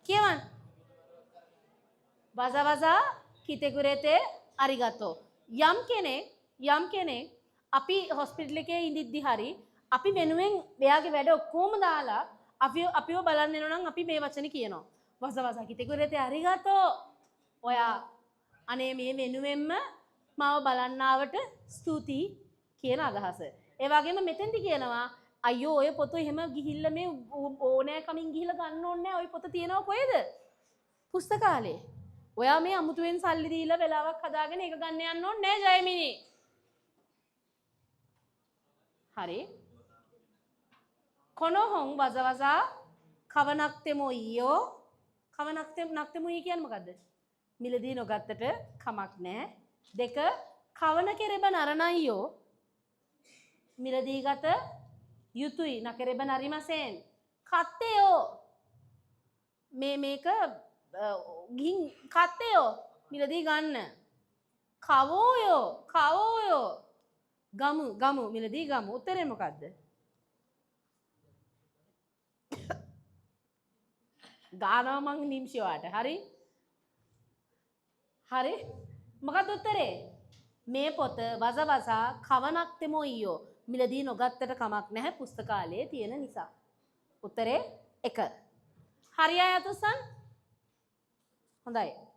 කියවන්න. වසවසා කිතෙකුරෙතේ අරිගතෝ. යම් කෙනෙක් අපි හොස්පිටල් එකේ ඉඳිද්දි හරි අපි වෙනුවෙන් එයාගේ වැඩ ඔක්කොම දාලා අපිව බලන්න එනවා නම් අපි මේ වචනේ කියනවා. වසවසා කිතෙකුරෙතේ අරිගතෝ. ඔයා අනේ මේ වෙනුවෙන්ම මාව බලන්නාවට ස්තුතියි කියන අදහස. ඒ වගේම මෙතෙන්දි කියනවා අයියෝ ඔය පොත එහෙම ගිහිල්ලා මේ ඕනෑ කමින් ගිහිල්ලා ගන්න ඕනේ නැහැ. ඔය පොත තියෙනව කොහෙද? පුස්තකාලේ. ඔයා මේ අමුතුවෙන් සල්ලි දීලා වෙලාවක් හදාගෙන ඒක ගන්න යන්න ඕනේ නැහැ ජයමිනි. හරි. කොනොහොන් වසවසා කවනක්තෙමෝ ඊයෝ කවනක්තෙමෝ ඊ කියන්නේ මොකද්ද? මිලදී නොගත්තට කමක් නැහැ. දෙක කවන කෙරෙබ නරණයියෝ මිලදී ගත යුතුයි නකරෙබ නරිමසෙන්. කත්තයෝ මේක ගිහින් කත්තයෝ මිලදී ගන්න. කවෝයෝ ගමු මිලදී ගමු. උත්තරේ මොකද්ද? ගානවා මං නිම්ෂිවාට. හරි මොකක්ද උත්තරේ? මේ පොත වසවසා කවනක්තෙමෝ ඊයෝ මිලදී නොගත්තට කමක් නැහැ පුස්තකාලයේ තියෙන නිසා. උත්තරේ 1. හරි අය අතුස්සන්? හොඳයි.